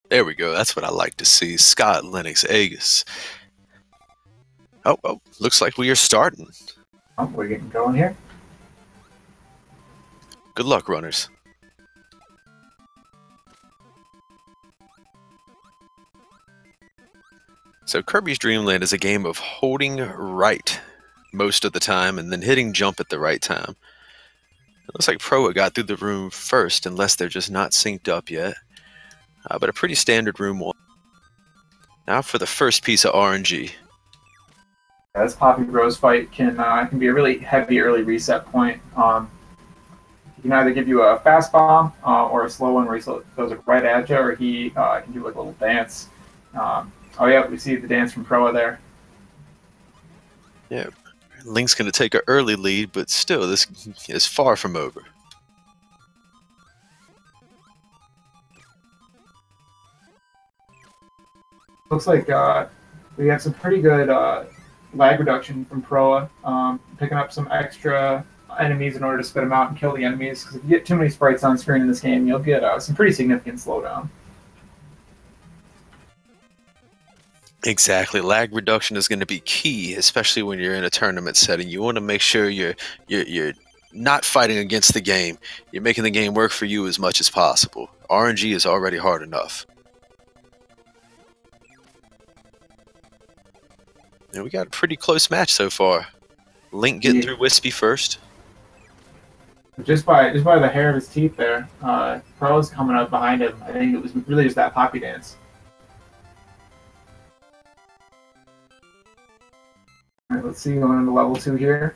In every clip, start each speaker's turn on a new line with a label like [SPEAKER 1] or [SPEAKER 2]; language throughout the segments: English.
[SPEAKER 1] There we go. That's what I like to see. Scott, Lennox, Aegis. Oh, looks like we are starting.
[SPEAKER 2] Oh, we're getting going here.
[SPEAKER 1] Good luck, runners. So Kirby's Dream Land is a game of holding right most of the time and then hitting jump at the right time. It looks like Proa got through the room first, unless they're just not synced up yet. But a pretty standard room one. Now for the first piece of RNG.
[SPEAKER 2] Yeah, this Poppy Rose fight can be a really heavy early reset point. He can either give you a fast bomb or a slow one where he goes right at you, or he can do like a little dance. Oh yeah, we see the dance from Proa there.
[SPEAKER 1] Yeah, Link's going to take an early lead, but still, this is far from over.
[SPEAKER 2] Looks like we have some pretty good lag reduction from Proa, picking up some extra enemies in order to spit them out and kill the enemies. Because if you get too many sprites on screen in this game, you'll get some pretty significant slowdown.
[SPEAKER 1] Exactly, lag reduction is going to be key, especially when you're in a tournament setting. You want to make sure you're not fighting against the game. You're making the game work for you as much as possible. RNG is already hard enough. And we got a pretty close match so far. Link getting through Wispy first.
[SPEAKER 2] Just by the hair of his teeth there, Pro's coming up behind him. I think it was really just that poppy dance. All right, let's see, going into level 2 here.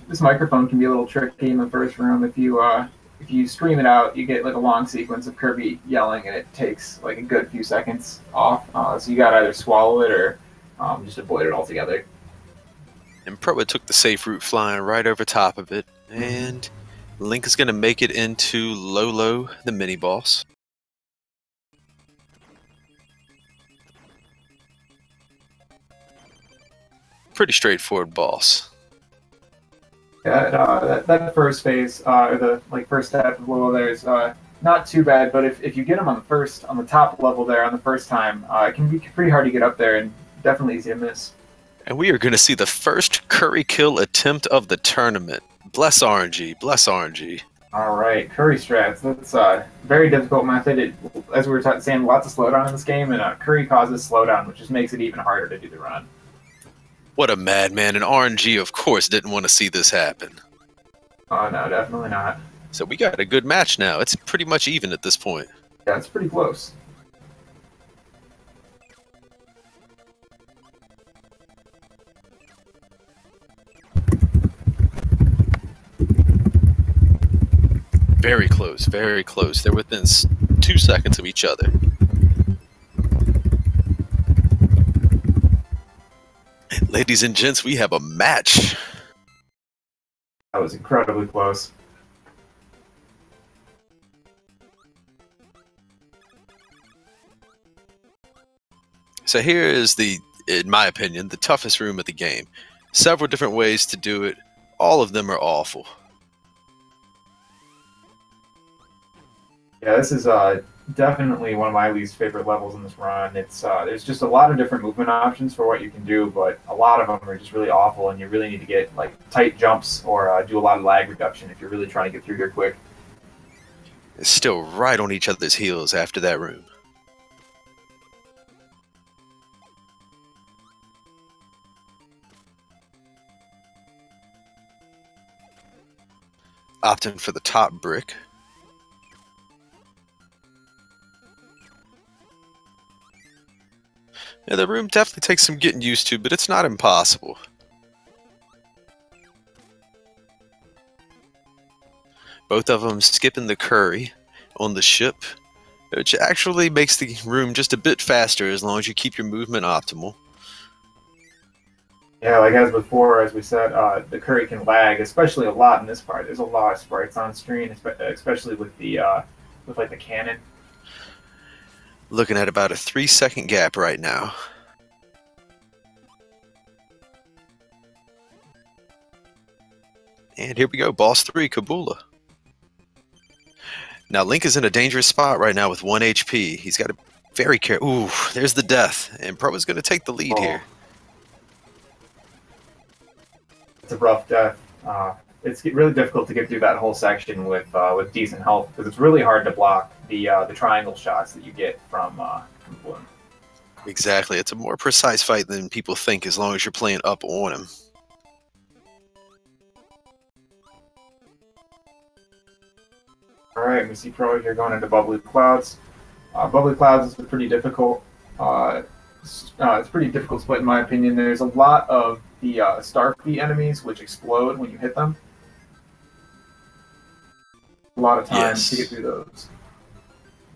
[SPEAKER 2] This microphone can be a little tricky in the first room. If you stream it out, you get like a long sequence of Kirby yelling, and it takes like a good few seconds off. So you gotta either swallow it or just avoid it altogether.
[SPEAKER 1] And Proa took the safe route, flying right over top of it, and Link is going to make it into Lolo, the mini-boss. Pretty straightforward boss.
[SPEAKER 2] Yeah, that first phase, or the first step of Lolo there is not too bad, but if you get him on the top level there on the first time, it can be pretty hard to get up there and definitely easy to miss.
[SPEAKER 1] And we are going to see the first Curry kill attempt of the tournament. Bless RNG, bless RNG.
[SPEAKER 2] All right, Curry strats. That's a very difficult method. As we were saying, lots of slowdown in this game, and Curry causes slowdown, which just makes it even harder to do the run.
[SPEAKER 1] What a madman, and RNG, of course, didn't want to see this happen.
[SPEAKER 2] Oh, no, definitely not.
[SPEAKER 1] So we got a good match now. It's pretty much even at this point.
[SPEAKER 2] Yeah, it's pretty close.
[SPEAKER 1] Very close, very close. They're within 2 seconds of each other. Ladies and gents, we have a match.
[SPEAKER 2] That was incredibly close.
[SPEAKER 1] So here is in my opinion, the toughest room of the game. Several different ways to do it. All of them are awful.
[SPEAKER 2] Yeah, this is definitely one of my least favorite levels in this run. It's there's just a lot of different movement options for what you can do, but a lot of them are just really awful, and you really need to get like tight jumps or do a lot of lag reduction if you're really trying to get through here quick.
[SPEAKER 1] It's still right on each other's heels after that room. Opting for the top brick. Yeah, the room definitely takes some getting used to, but it's not impossible. Both of them skipping the curry on the ship, which actually makes the room just a bit faster as long as you keep your movement optimal.
[SPEAKER 2] Yeah, like as before, as we said, the curry can lag, especially a lot in this part. There's a lot of sprites on screen, especially with the the cannon.
[SPEAKER 1] Looking at about a 3-second gap right now. And here we go, boss 3, Kabula. Now Link is in a dangerous spot right now with 1 HP. He's got to Very careful. Ooh, there's the death. And Pro is going to take the lead here.
[SPEAKER 2] It's a rough death. It's really difficult to get through that whole section with decent health because it's really hard to block the triangle shots that you get from Bloom.
[SPEAKER 1] Exactly. It's a more precise fight than people think as long as you're playing up on him.
[SPEAKER 2] Alright, we see Pro here going into Bubbly Clouds. Bubbly Clouds is pretty difficult. It's pretty difficult split in my opinion. There's a lot of the Starfleet enemies which explode when you hit them. A lot of time to get through those.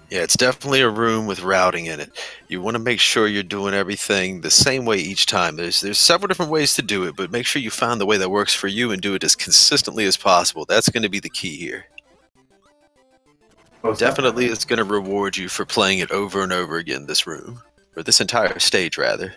[SPEAKER 1] Yeah, it's definitely a room with routing in it. You want to make sure you're doing everything the same way each time. There's several different ways to do it, but make sure you find the way that works for you and do it as consistently as possible. That's going to be the key here. Definitely it's going to reward you for playing it over and over again, this room. Or this entire stage, rather.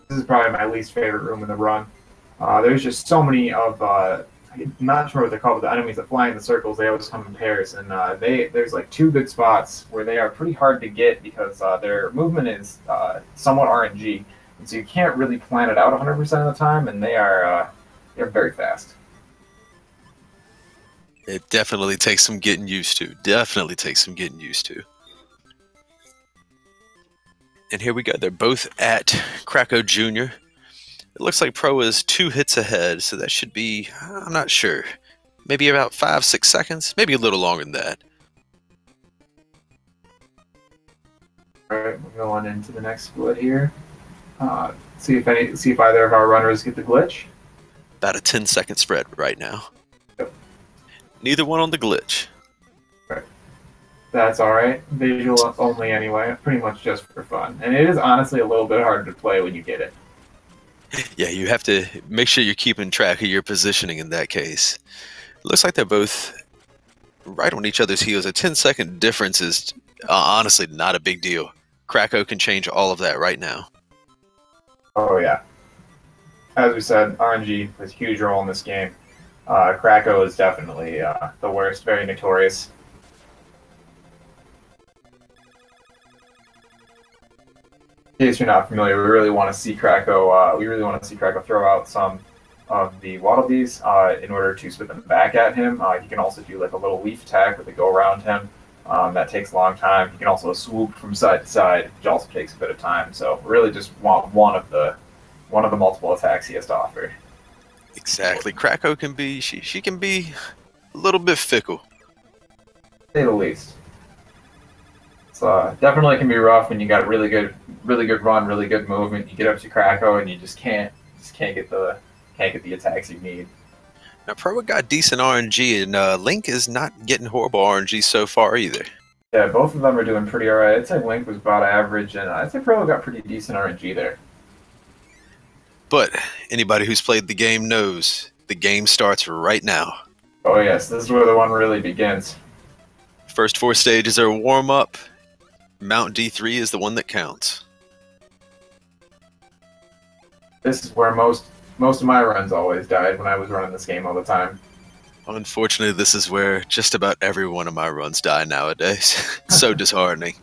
[SPEAKER 2] This is probably my least favorite room in the run. There's just so many of, I'm not sure what they're called, but the enemies that fly in the circles, they always come in pairs. And there's like two good spots where they are pretty hard to get because their movement is somewhat RNG. And so you can't really plan it out 100% of the time, and they're very fast.
[SPEAKER 1] It definitely takes some getting used to. Definitely takes some getting used to. And here we go. They're both at Cracko Jr. It looks like Pro is 2 hits ahead, so that should be, I'm not sure, maybe about 5-6 seconds, maybe a little longer than that.
[SPEAKER 2] All right, we're going into the next split here. See if either of our runners get the glitch.
[SPEAKER 1] About a 10-second spread right now.
[SPEAKER 2] Yep.
[SPEAKER 1] Neither one on the glitch.
[SPEAKER 2] Right. That's all right. Visual only anyway, pretty much just for fun. And it is honestly a little bit harder to play when you get it.
[SPEAKER 1] Yeah, you have to make sure you're keeping track of your positioning in that case. It looks like they're both right on each other's heels. A 10-second difference is honestly not a big deal. Cracko can change all of that right now.
[SPEAKER 2] Oh, yeah. As we said, RNG plays a huge role in this game. Cracko is definitely the worst, very notorious. In case you're not familiar, we really want to see Cracko. Throw out some of the Waddle Dees in order to spit them back at him. He can also do like a little leaf attack where they go around him. That takes a long time. He can also swoop from side to side, which also takes a bit of time. So really, just want one of the multiple attacks he has to offer.
[SPEAKER 1] Exactly. Cracko can be she can be a little bit fickle,
[SPEAKER 2] to say the least. Definitely can be rough when you got really good run, really good movement. You get up to Cracko and you just can't get the attacks you need.
[SPEAKER 1] Now Pro got decent RNG, and Link is not getting horrible RNG so far either.
[SPEAKER 2] Yeah, both of them are doing pretty alright. I'd say Link was about average, and I'd say Pro got pretty decent RNG there.
[SPEAKER 1] But anybody who's played the game knows the game starts right now.
[SPEAKER 2] Oh yes, this is where the one really begins.
[SPEAKER 1] First 4 stages are warm up. Mount D3 is the one that counts.
[SPEAKER 2] This is where most of my runs always died when I was running this game all the time.
[SPEAKER 1] Unfortunately, this is where just about every one of my runs die nowadays. So disheartening.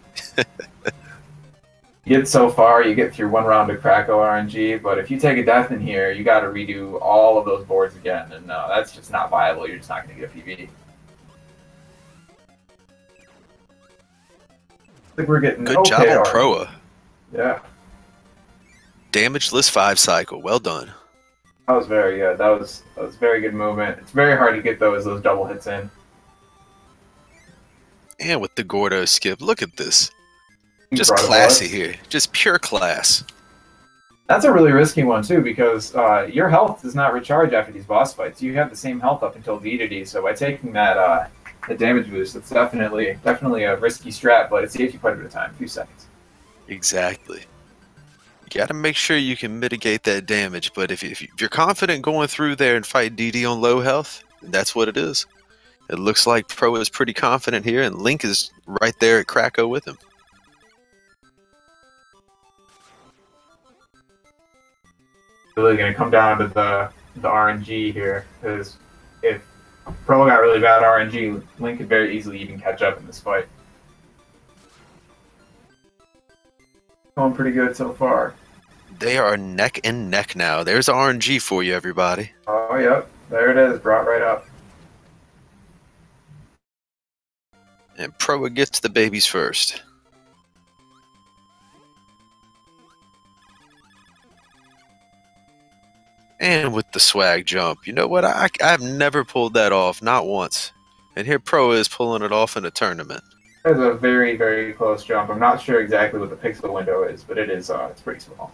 [SPEAKER 2] You get so far, you get through one round of Cracko RNG, but if you take a death in here, you got to redo all of those boards again, and that's just not viable. You're just not going to get a PB. I think we're getting
[SPEAKER 1] good job on Proa.
[SPEAKER 2] Yeah.
[SPEAKER 1] Damageless 5 cycle. Well done.
[SPEAKER 2] That was very good. That was very good movement. It's very hard to get those double hits in.
[SPEAKER 1] And with the Gordo skip, look at this. Just classy here. Just pure class.
[SPEAKER 2] That's a really risky one too, because your health does not recharge after these boss fights. You have the same health up until Vedity, so by taking that the damage boost, it's definitely a risky strat, but it saves you quite a bit of time, a few seconds.
[SPEAKER 1] Exactly. You got to make sure you can mitigate that damage, but if you're confident going through there and fight DD on low health, that's what it is. It looks like Pro is pretty confident here, and Link is right there at Cracko with him.
[SPEAKER 2] Really going to come down to the RNG here, because if Pro got really bad RNG, Link could very easily even catch up in this fight. Going pretty good so far.
[SPEAKER 1] They are neck and neck now. There's RNG for you, everybody.
[SPEAKER 2] Oh, yep. There it is, brought right up.
[SPEAKER 1] And Pro gets the babies first. And with the swag jump. You know what? I've never pulled that off, not once. And here Pro is pulling it off in a tournament.
[SPEAKER 2] That's a very, very close jump. I'm not sure exactly what the pixel window is, but it is it's pretty small.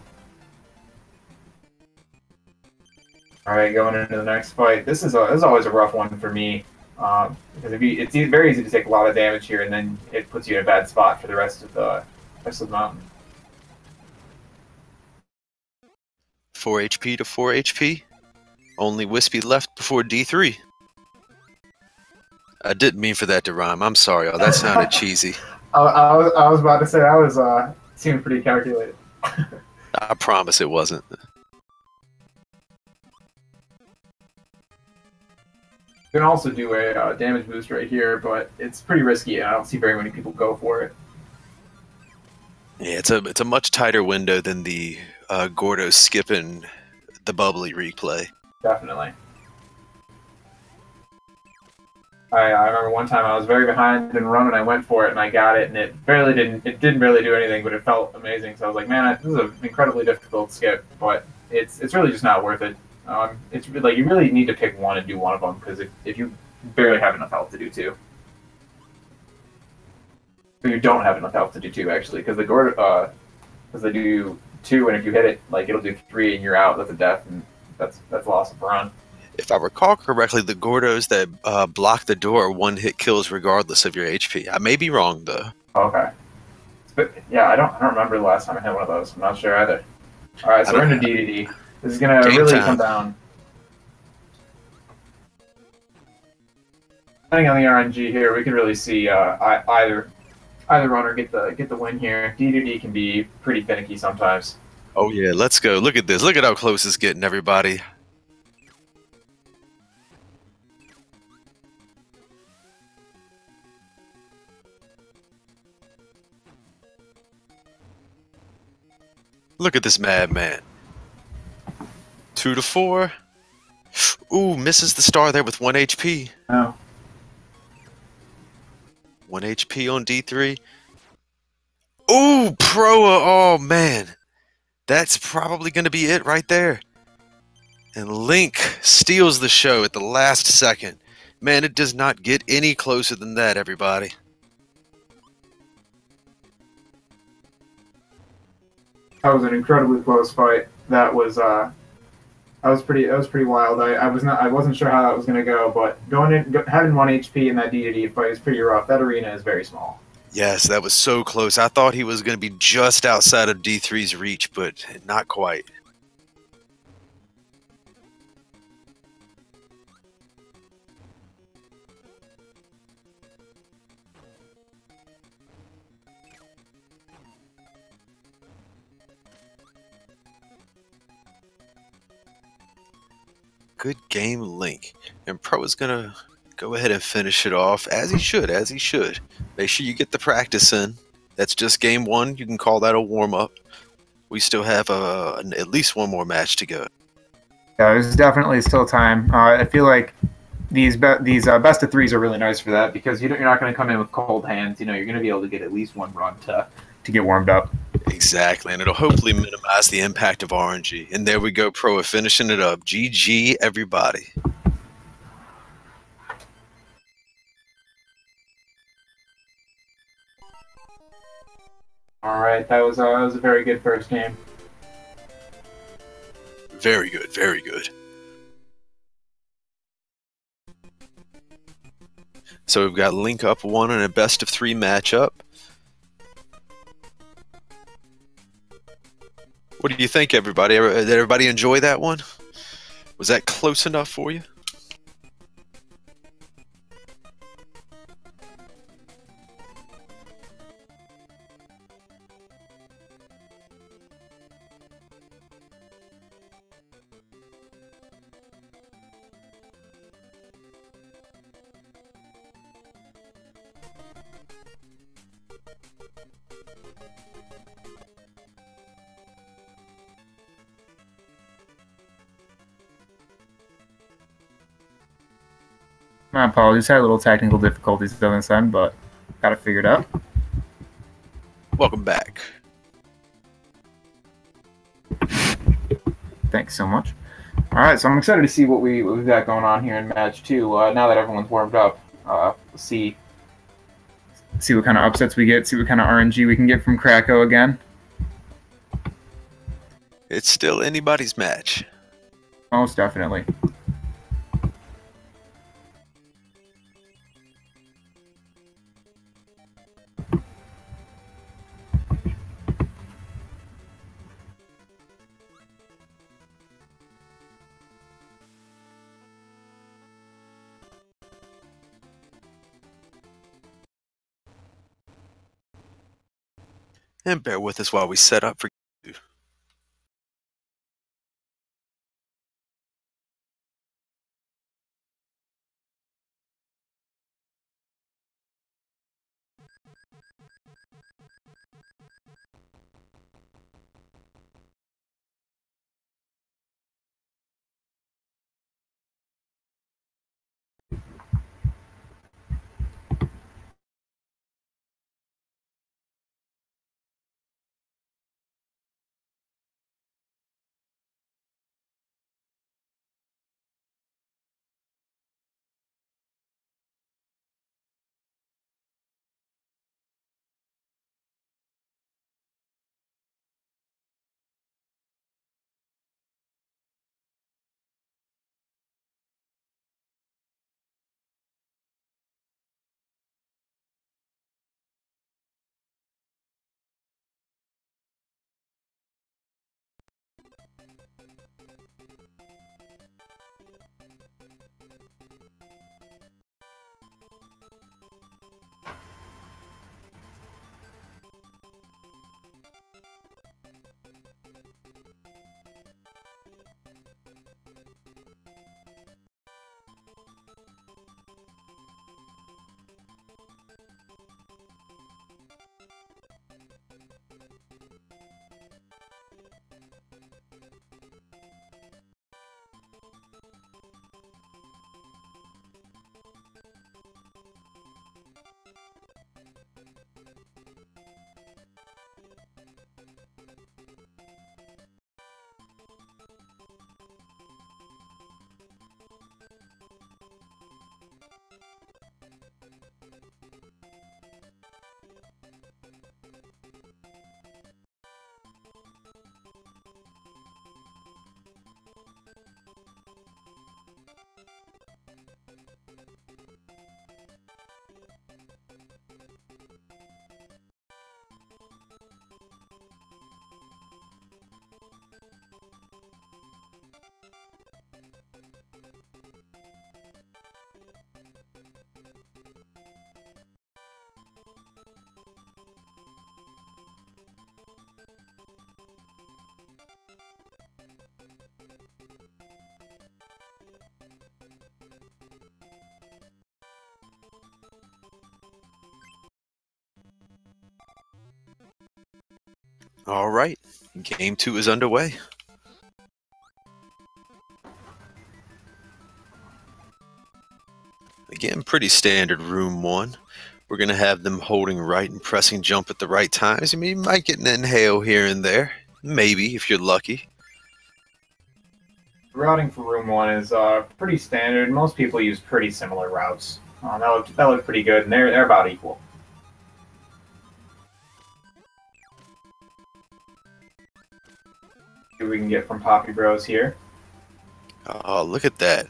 [SPEAKER 2] All right, going into the next fight. This is always a rough one for me because it's very easy to take a lot of damage here, and then it puts you in a bad spot for the rest of the mountain.
[SPEAKER 1] 4 HP to 4 HP. Only Wispy left before D3. I didn't mean for that to rhyme. I'm sorry. Oh, that sounded cheesy.
[SPEAKER 2] I was about to say I was seemed pretty calculated.
[SPEAKER 1] I promise it wasn't.
[SPEAKER 2] You can also do a damage boost right here, but it's pretty risky, and I don't see very many people go for it.
[SPEAKER 1] Yeah, it's a much tighter window than the Gordo skipping the bubbly replay.
[SPEAKER 2] Definitely. I remember one time I was very behind in run and I went for it and I got it and it didn't really do anything, but it felt amazing. So I was like, man, this is an incredibly difficult skip, but it's really just not worth it. It's like you really need to pick one and do one of them because if you barely have enough health to do two. Or you don't have enough health to do two actually, because the Gordo because they do two and if you hit it, like it'll do three and you're out. That's a death and that's loss of run.
[SPEAKER 1] If I recall correctly, the Gordos that block the door are one-hit kills regardless of your HP. I may be wrong, though.
[SPEAKER 2] Okay. But, yeah, I don't remember the last time I had one of those. I'm not sure either. All right, so we're into DDD. This is going to really come down. Depending on the RNG here, we can really see either runner get the win here. DDD can be pretty finicky sometimes.
[SPEAKER 1] Oh, yeah, let's go. Look at this. Look at how close it's getting, everybody. Look at this madman. 2 to 4. Ooh, misses the star there with 1 HP.
[SPEAKER 2] Oh.
[SPEAKER 1] 1 HP on D3. Ooh, Proa. Oh, man. That's probably going to be it right there. And Link steals the show at the last second. Man, it does not get any closer than that, everybody.
[SPEAKER 2] That was an incredibly close fight. That was pretty wild. I wasn't sure how that was going to go, but having 1 HP in that DDD fight is pretty rough. That arena is very small.
[SPEAKER 1] Yes, that was so close. I thought he was going to be just outside of D3's reach, but not quite. Good game, Link. And Pro is going to go ahead and finish it off, as he should, Make sure you get the practice in. That's just game one. You can call that a warm-up. We still have at least one more match to go.
[SPEAKER 2] Yeah, there's definitely still time. I feel like these best of threes are really nice for that because you're not going to come in with cold hands. You know, you're going to be able to get at least one run to get warmed up.
[SPEAKER 1] Exactly, and it'll hopefully minimize the impact of RNG. And there we go, Pro are finishing it up. GG, everybody.
[SPEAKER 2] All right, that was a very good first game.
[SPEAKER 1] Very good, very good. So we've got Link up 1 in a best of 3 matchup. What do you think, everybody? Did everybody enjoy that one? Was that close enough for you?
[SPEAKER 3] My apologies. Had a little technical difficulties on this end, but got it figured out.
[SPEAKER 1] Welcome back.
[SPEAKER 3] Thanks so much. All right, so I'm excited to see what we've got going on here in match 2. Now that everyone's warmed up, we'll see what kind of upsets we get, see what kind of RNG we can get from Cracko again.
[SPEAKER 1] It's still anybody's match.
[SPEAKER 3] Most definitely.
[SPEAKER 1] And bear with us while we set up for you. All right, game 2 is underway. Again, pretty standard room 1. We're going to have them holding right and pressing jump at the right times. I mean, you might get an inhale here and there. Maybe, if you're lucky.
[SPEAKER 2] Routing for room 1 is pretty standard. Most people use pretty similar routes. That looked pretty good, and they're about equal. See what we can get from Poppy Bros here.
[SPEAKER 1] Oh, look at that.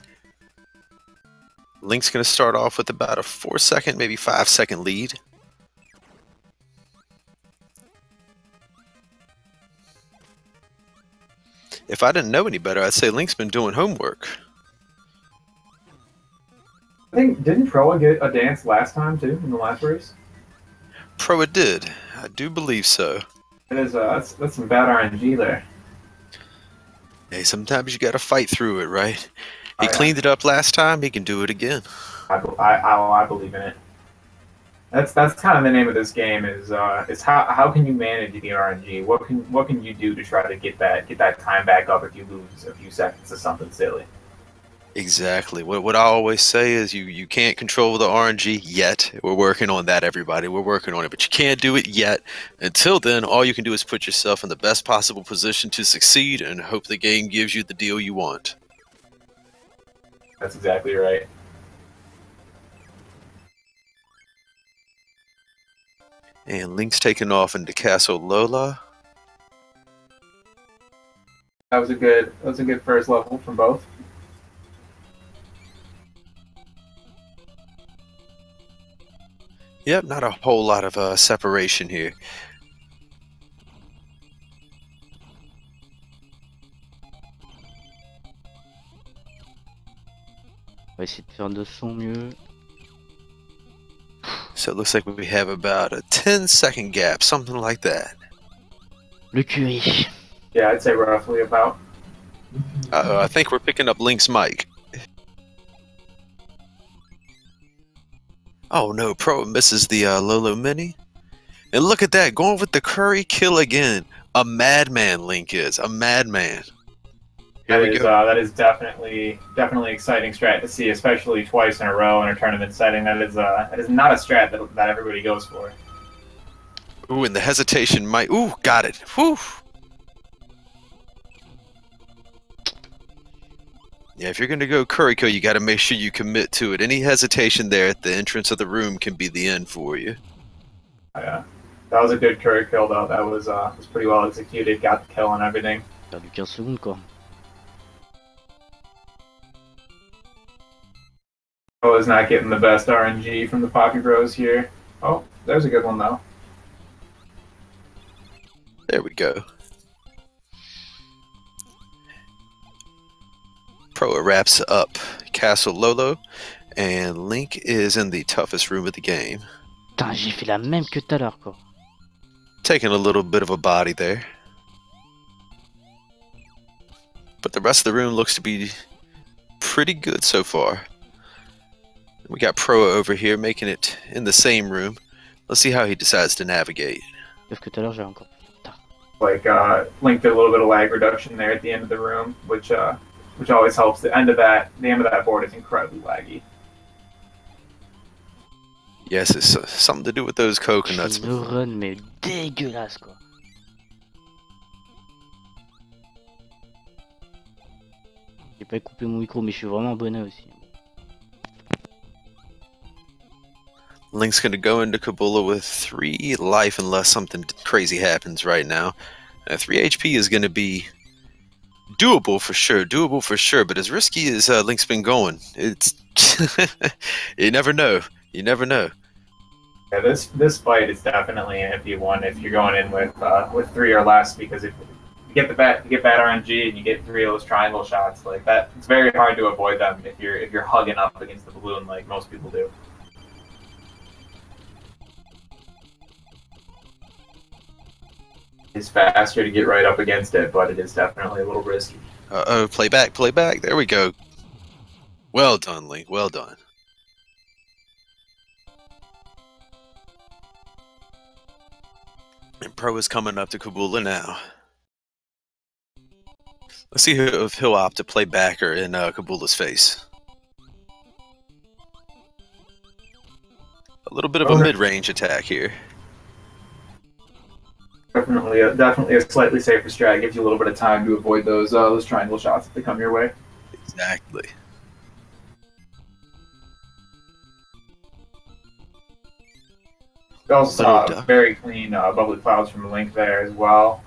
[SPEAKER 1] Link's going to start off with about a 4-second, maybe 5-second lead. If I didn't know any better, I'd say Link's been doing homework.
[SPEAKER 2] I think, didn't Proa get a dance last time, too, in the last race?
[SPEAKER 1] Proa did. I do believe so.
[SPEAKER 2] It is, that's some bad RNG there.
[SPEAKER 1] Hey, sometimes you got to fight through it, right? He cleaned it up last time. He can do it again.
[SPEAKER 2] I believe in it. That's kind of the name of this game is how can you manage the RNG? What can you do to try to get that time back up if you lose a few seconds to something silly?
[SPEAKER 1] Exactly. What I always say is you can't control the RNG yet. We're working on that, everybody. We're working on it, but you can't do it yet. Until then, all you can do is put yourself in the best possible position to succeed and hope the game gives you the deal you want.
[SPEAKER 3] That's exactly right.
[SPEAKER 1] And Link's taking off into Castle Lola.
[SPEAKER 2] That was a good first level from both.
[SPEAKER 1] Yep, not a whole lot of separation here.
[SPEAKER 4] On va essayer de faire de son mieux.
[SPEAKER 1] So it looks like we have about a 10-second gap, something like that.
[SPEAKER 4] Le QI.
[SPEAKER 2] Yeah, I'd say roughly about.
[SPEAKER 1] I think we're picking up Link's mic. Oh no, Pro misses the Lolo Mini. And look at that, going with the curry kill again. A madman, Link is. A madman. Here we go.
[SPEAKER 3] That is definitely exciting strat to see, especially twice in a row in a tournament setting. That is not a strat that everybody goes for.
[SPEAKER 1] Ooh, and the hesitation might... Ooh, got it. Whew. Yeah, if you're going to go curry kill, you got to make sure you commit to it. Any hesitation there at the entrance of the room can be the end for you.
[SPEAKER 3] Yeah, that was a good curry kill, though. That was pretty well executed. Got the kill and everything.
[SPEAKER 4] Perdu 15 secondes quoi.
[SPEAKER 3] Pro is not getting the best RNG from the Poppy Bros here. Oh, there's a good one, though.
[SPEAKER 1] There we go. Pro wraps up Castle Lolo, and Link is in the toughest room of the game.
[SPEAKER 4] Putain, j'ai fait la même que tout à l'heure quoi.
[SPEAKER 1] Taking a little bit of a body there. But the rest of the room looks to be pretty good so far. We got Pro over here making it in the same room. Let's see how he decides to navigate.
[SPEAKER 4] Sauf que tout à l'heure j'avais encore tard.
[SPEAKER 3] Like Link did a little bit of lag reduction there at the end of the room, which always helps. The end of that board is incredibly laggy.
[SPEAKER 1] Yes, it's something to do with those coconuts.
[SPEAKER 4] Une run mais dégueulasse quoi. J'ai pas coupé mon micro mais je suis vraiment abonné aussi.
[SPEAKER 1] Link's going to go into Kabula with 3 life unless something crazy happens right now. 3 HP is going to be doable for sure, but as risky as Link's been going, it's you never know.
[SPEAKER 3] Yeah, this fight is definitely an iffy one if you're going in with 3 or less, because if you get bad RNG and you get 3 of those triangle shots like that, it's very hard to avoid them if you're hugging up against the balloon like most people do. It's faster to get right up against it, but it is definitely a little risky.
[SPEAKER 1] Uh-oh, play back. There we go. Well done, Link. Well done. And Pro is coming up to Kabula now. Let's see if he'll opt to play backer in Kabula's face. A little bit of a mid-range attack here.
[SPEAKER 3] Definitely a slightly safer strat. Gives you a little bit of time to avoid those triangle shots if they come your way.
[SPEAKER 1] Exactly.
[SPEAKER 3] We also saw very clean bubbly clouds from Link there as well.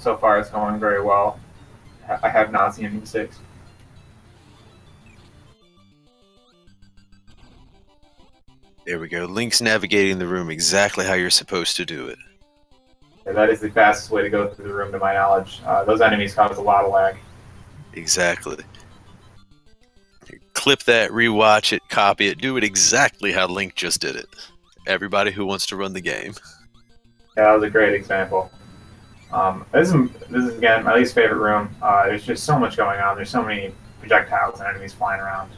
[SPEAKER 3] So far it's going very well. I have not seen any mistakes.
[SPEAKER 1] There we go. Link's navigating the room exactly how you're supposed to do it.
[SPEAKER 3] Yeah, that is the fastest way to go through the room, to my knowledge. Those enemies cause a lot of lag.
[SPEAKER 1] Exactly. Clip that, rewatch it, copy it, do it exactly how Link just did it. Everybody who wants to run the game.
[SPEAKER 3] Yeah, that was a great example. This is again my least favorite room. There's just so much going on. There's so many projectiles and enemies flying around.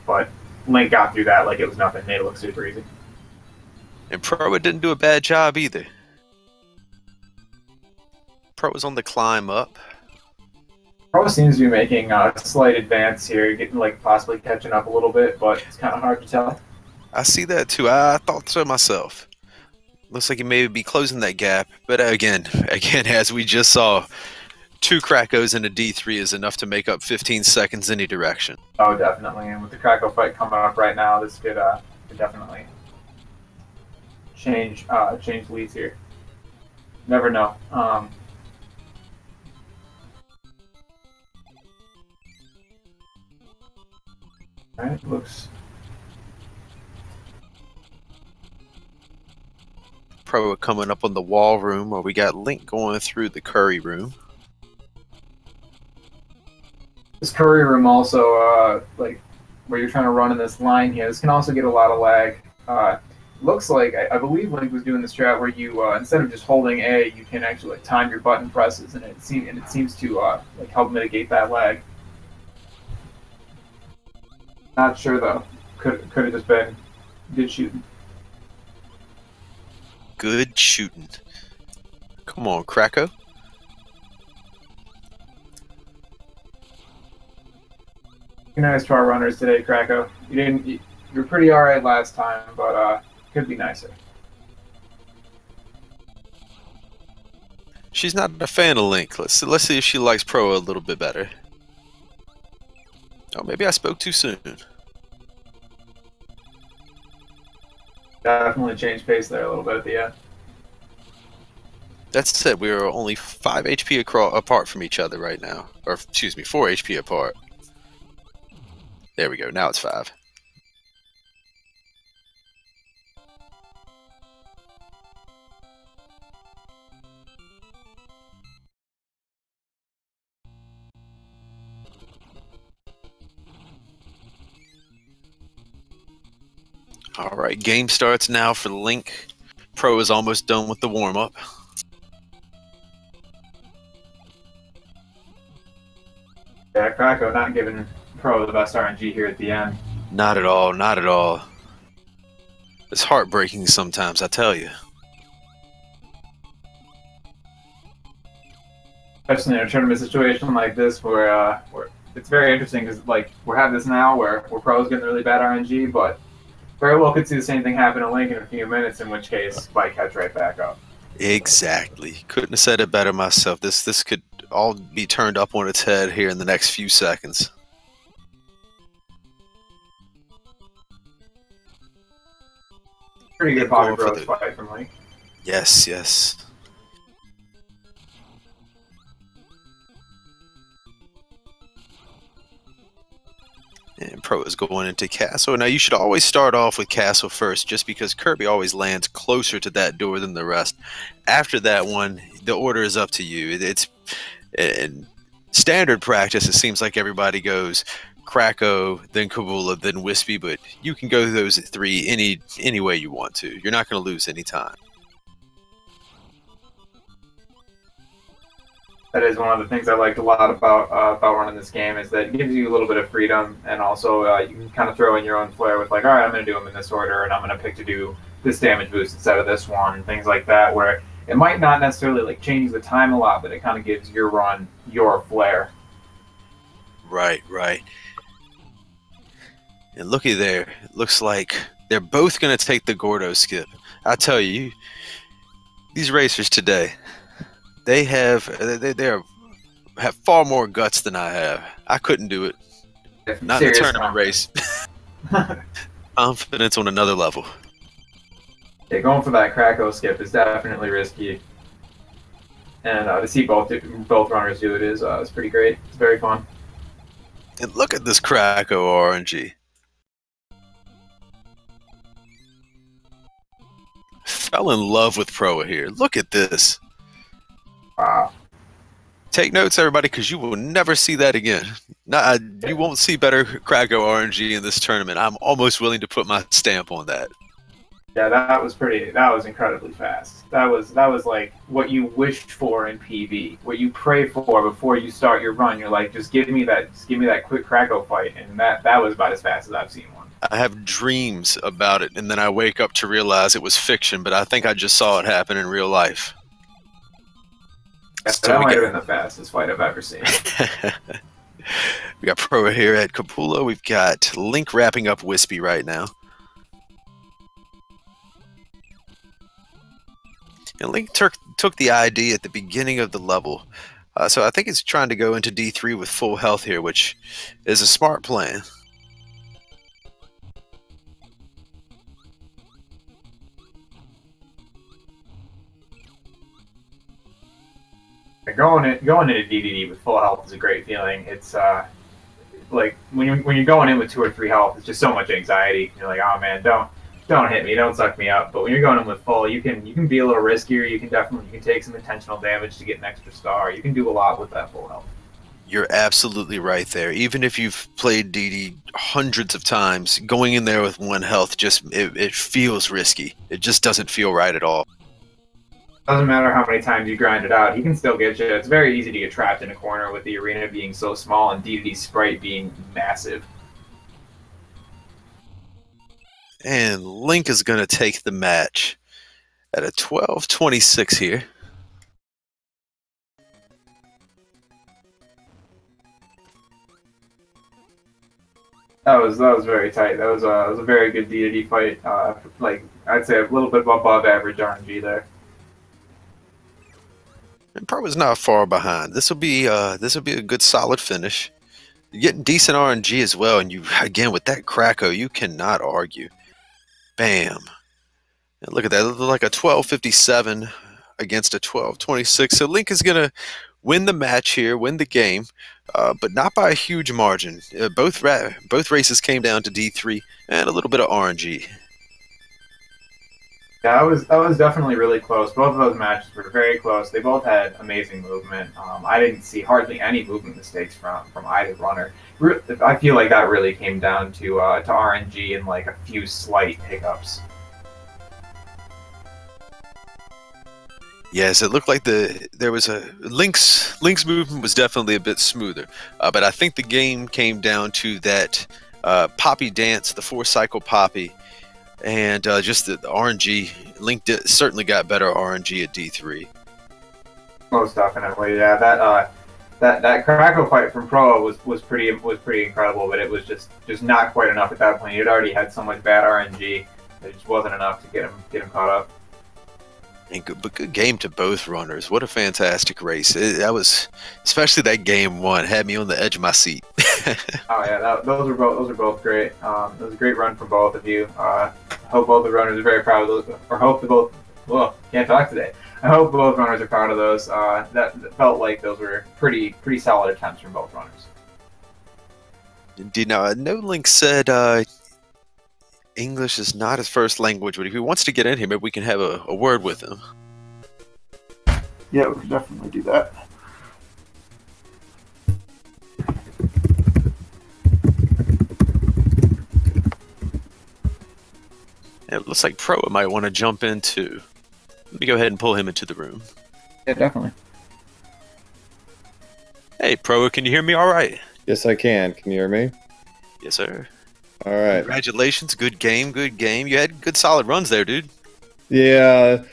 [SPEAKER 3] But Link got through that like it was nothing. Made it look super easy.
[SPEAKER 1] And Pro didn't do a bad job either. Pro was on the climb up.
[SPEAKER 2] Pro seems to be making a slight advance here, getting like possibly catching up a little bit, but it's kind of hard to tell.
[SPEAKER 1] I see that too. I thought so myself. Looks like he may be closing that gap, but again, as we just saw, 2 Crackos and a D3 is enough to make up 15 seconds any direction.
[SPEAKER 2] Oh, definitely. And with the Cracko fight coming up right now, this could definitely change leads here. Never know. Alright, looks.
[SPEAKER 1] Pro coming up on the wall room, where we got Link going through the curry room.
[SPEAKER 2] This curry room also, like, where you're trying to run in this line here, this can also get a lot of lag. Looks like, I believe Link was doing the strat where you, instead of just holding A, you can actually like, time your button presses, and it seems to like help mitigate that lag. Not sure though. Could have just been good shooting.
[SPEAKER 1] Good shooting. Come on, Cracko.
[SPEAKER 2] Nice to our runners today, Cracko. You were pretty alright last time, but could be nicer.
[SPEAKER 1] She's not a fan of Link. Let's see if she likes Pro a little bit better. Oh, maybe I spoke too soon.
[SPEAKER 2] Definitely changed pace there a little bit at the end.
[SPEAKER 1] That said, we are only 5 HP apart from each other right now. Or, excuse me, 4 HP apart. There we go, now it's 5. Alright, game starts now for Link. Pro is almost done with the warm-up.
[SPEAKER 2] Yeah, Cracko not giving Pro the best RNG here at the end.
[SPEAKER 1] Not at all, not at all. It's heartbreaking sometimes, I tell you.
[SPEAKER 2] Especially in a tournament situation like this where it's very interesting because like we're having this now where Pro's getting really bad RNG, but very well could see the same thing happen to Link in a few minutes, in which case might catch right back up.
[SPEAKER 1] Exactly. Couldn't have said it better myself. This could all be turned up on its head here in the next few seconds.
[SPEAKER 2] Pretty good pocket growth fight from Link.
[SPEAKER 1] Yes, yes. And Pro is going into Castle. Now, you should always start off with Castle first, just because Kirby always lands closer to that door than the rest. After that one, the order is up to you. It's in standard practice, it seems like everybody goes Cracko, then Kabula, then Wispy, but you can go those 3 any way you want to. You're not going to lose any time.
[SPEAKER 2] That is one of the things I liked a lot about running this game, is that it gives you a little bit of freedom, and also you can kind of throw in your own flair with like, all right, I'm going to do them in this order, and I'm going to pick to do this damage boost instead of this one, things like that, where it might not necessarily like change the time a lot, but it kind of gives your run your flair.
[SPEAKER 1] Right, right. And looky there, it looks like they're both going to take the Gordo skip. I tell you, these racers today, they have far more guts than I have. I couldn't do it. Not in a tournament race. Confidence on another level.
[SPEAKER 2] Yeah, going for that Cracko skip is definitely risky, and to see both runners do it is pretty great. It's very fun.
[SPEAKER 1] And look at this Cracko RNG. Fell in love with Pro here. Look at this.
[SPEAKER 2] Wow.
[SPEAKER 1] Take notes, everybody, because you will never see that again. You won't see better Cracko RNG in this tournament. I'm almost willing to put my stamp on that.
[SPEAKER 2] Yeah, that was incredibly fast. That was like what you wished for in PB, what you pray for before you start your run. You're like, just give me that quick Cracko fight, and that was about as fast as I've seen one.
[SPEAKER 1] I have dreams about it, and then I wake up to realize it was fiction, but I think I just saw it happen in real life.
[SPEAKER 2] That might have been the fastest fight I've ever seen.
[SPEAKER 1] We got Pro here at Capula. We've got Link wrapping up Wispy right now. And Link took the ID at the beginning of the level. So I think it's trying to go into D3 with full health here, which is a smart plan.
[SPEAKER 2] Going into DDD with full health is a great feeling. It's like when you're going in with 2 or 3 health, it's just so much anxiety. You're like, oh man, don't hit me, don't suck me up. But when you're going in with full, you can be a little riskier. You can take some intentional damage to get an extra star. You can do a lot with that full health.
[SPEAKER 1] You're absolutely right there. Even if you've played DD hundreds of times, going in there with 1 health it feels risky. It just doesn't feel right at all.
[SPEAKER 2] Doesn't matter how many times you grind it out, he can still get you. It's very easy to get trapped in a corner with the arena being so small and DDD's sprite being massive.
[SPEAKER 1] And Link is going to take the match at a 12-26 here.
[SPEAKER 2] That was very tight. That was a very good DDD fight. Like I'd say a little bit above average RNG there.
[SPEAKER 1] And Pro is not far behind. This will be a good solid finish. You're getting decent RNG as well, and you again with that Cracko, you cannot argue. Bam! And look at that, like a 12-57 against a 12-26. So Link is gonna win the match here, win the game, but not by a huge margin. Both races came down to D3 and a little bit of RNG.
[SPEAKER 2] Yeah, that was definitely really close. Both of those matches were very close. They both had amazing movement. I didn't see hardly any movement mistakes from either runner. I feel like that really came down to RNG and like a few slight hiccups.
[SPEAKER 1] Yes, it looked like there was a Link's movement was definitely a bit smoother, but I think the game came down to that Poppy dance, the 4-cycle Poppy. And just the RNG, Link certainly got better RNG at D3.
[SPEAKER 2] Most definitely, yeah. That Cracko fight from Pro was pretty incredible, but it was just not quite enough at that point. He had already had so much bad RNG that it just wasn't enough to get him caught up.
[SPEAKER 1] But good game to both runners. What a fantastic race! That was, especially that game 1, had me on the edge of my seat.
[SPEAKER 2] Oh yeah, those are both great. It was a great run from both of you. Hope both the runners are very proud of those, or hope the both. Well, can't talk today. I hope both runners are proud of those. That felt like those were pretty solid attempts from both runners.
[SPEAKER 1] Indeed. Now, I know Link said English is not his first language, but if he wants to get in here, maybe we can have a word with him.
[SPEAKER 3] Yeah, we can definitely do that.
[SPEAKER 1] It looks like Pro might want to jump in too. Let me go ahead and pull him into the room.
[SPEAKER 3] Yeah, definitely.
[SPEAKER 1] Hey, Pro, can you hear me all right?
[SPEAKER 5] Yes, I can. Can you hear me?
[SPEAKER 1] Yes, sir.
[SPEAKER 5] All right.
[SPEAKER 1] Congratulations. Good game, good game. You had good solid runs there, dude.
[SPEAKER 5] Yeah,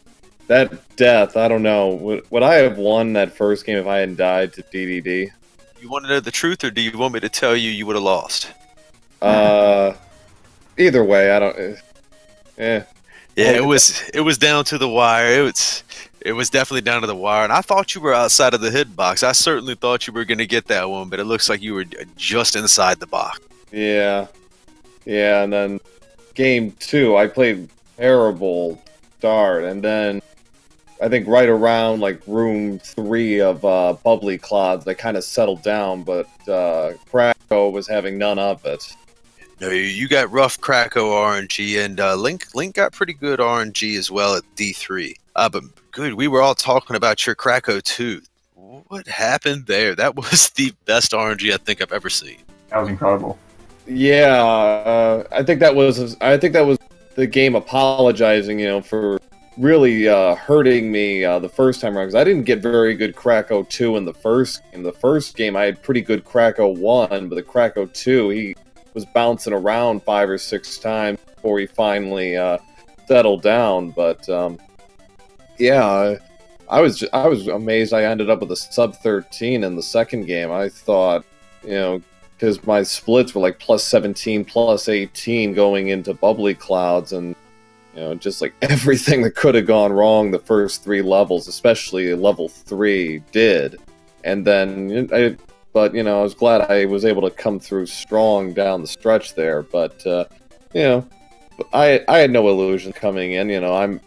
[SPEAKER 5] that death, I don't know. Would I have won that first game if I hadn't died to DDD?
[SPEAKER 1] You want to know the truth, or do you want me to tell you would have lost?
[SPEAKER 5] Either way, I don't...
[SPEAKER 1] Yeah, it was down to the wire. It was definitely down to the wire, and I thought you were outside of the hitbox. I certainly thought you were going to get that one, but it looks like you were just inside the box.
[SPEAKER 5] Yeah, and then game 2, I played terrible start, and then I think right around like room 3 of Bubbly Clods, I kind of settled down, but Cracko was having none of it.
[SPEAKER 1] No, you got rough Cracko RNG, and Link got pretty good RNG as well at D3. But good, we were all talking about your Cracko too. What happened there? That was the best RNG I think I've ever seen.
[SPEAKER 2] That was incredible.
[SPEAKER 5] Yeah, I think that was the game apologizing, for really hurting me the first time around, because I didn't get very good Cracko 2 in the first game. The first game I had pretty good Cracko 1, but the Cracko 2, he was bouncing around 5 or 6 times before he finally settled down. But yeah, I was amazed I ended up with a sub 13 in the second game. I thought, because my splits were like plus 17, plus 18 going into bubbly clouds, and just like everything that could have gone wrong the first 3 levels, especially level 3, did. And then I was glad I was able to come through strong down the stretch there. But I had no illusion coming in. I'm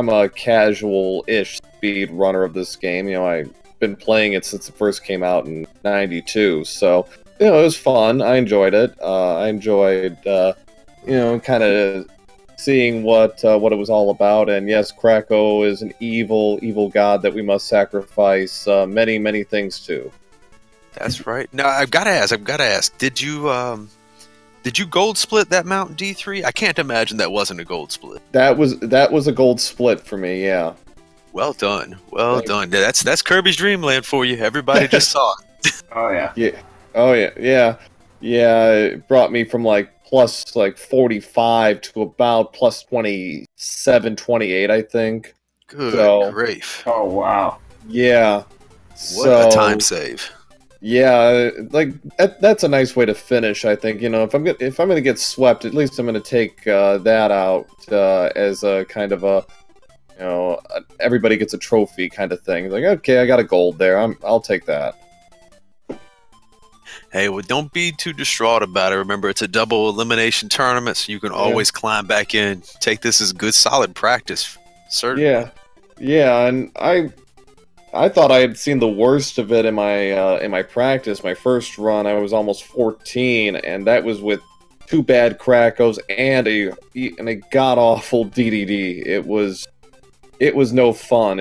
[SPEAKER 5] a casual-ish speed runner of this game. I've been playing it since it first came out in '92, so it was fun. I enjoyed it. I enjoyed kind of seeing what it was all about. And yes, Cracko is an evil god that we must sacrifice many things to.
[SPEAKER 1] That's right. Now I've got to ask. Did you gold split that Mountain D3? I can't imagine that wasn't a gold split.
[SPEAKER 5] That was a gold split for me. Yeah.
[SPEAKER 1] Well done. Well done. That's Kirby's Dreamland for you. Everybody just saw it.
[SPEAKER 3] Oh yeah.
[SPEAKER 5] Yeah. Oh yeah. It brought me from plus 45 to about plus 27, 28, I think.
[SPEAKER 1] Good grief.
[SPEAKER 3] Oh wow.
[SPEAKER 5] Yeah.
[SPEAKER 1] What a time save.
[SPEAKER 5] Yeah, that's a nice way to finish. I think if I'm gonna get swept, at least I'm gonna take that out as a kind of a everybody gets a trophy kind of thing. Like, okay, I got a gold there. I'll take that.
[SPEAKER 1] Hey, well, don't be too distraught about it. Remember, it's a double elimination tournament, so you can always climb back in. Take this as good, solid practice. Certainly.
[SPEAKER 5] Yeah, and I thought I had seen the worst of it in my practice. My first run, I was almost 14, and that was with 2 bad Crackos and a god awful DDD. It was no fun.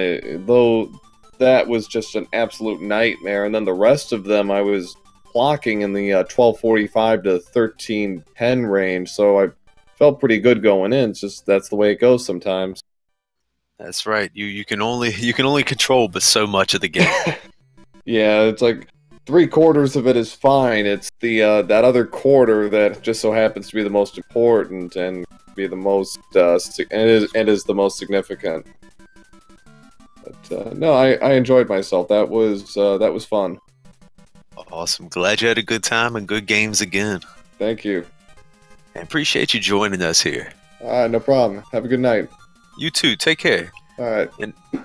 [SPEAKER 5] Though that was just an absolute nightmare. And then the rest of them, I was blocking in the 1245 to 1310 range, so I felt pretty good going in. It's just that's the way it goes sometimes.
[SPEAKER 1] That's right. You can only control but so much of the game.
[SPEAKER 5] Yeah, it's like 3/4 of it is fine. It's the that other quarter that just so happens to be the most important and be the most and is the most significant. But no, I enjoyed myself. That was fun.
[SPEAKER 1] Awesome. Glad you had a good time and good games again.
[SPEAKER 5] Thank you.
[SPEAKER 1] I appreciate you joining us here.
[SPEAKER 5] No problem. Have a good night.
[SPEAKER 1] You too. Take care.
[SPEAKER 5] All right.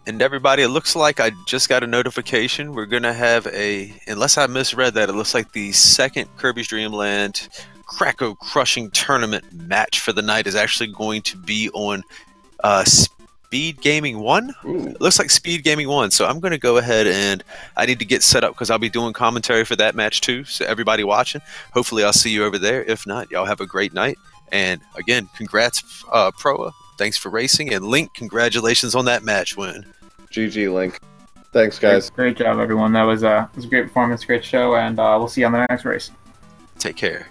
[SPEAKER 1] And everybody, it looks like I just got a notification. We're going to have unless I misread that, it looks like the second Kirby's Dreamland Cracko Crushing Tournament match for the night is actually going to be on Speed Gaming 1.
[SPEAKER 5] Ooh.
[SPEAKER 1] It looks like Speed Gaming 1. So I'm going to go ahead and I need to get set up because I'll be doing commentary for that match too. So everybody watching, hopefully I'll see you over there. If not, y'all have a great night. And again, congrats, Proa. Thanks for racing. And Link, congratulations on that match win.
[SPEAKER 5] GG, Link. Thanks, guys.
[SPEAKER 3] Great job, everyone. That was a great performance, great show, and we'll see you on the next race.
[SPEAKER 1] Take care.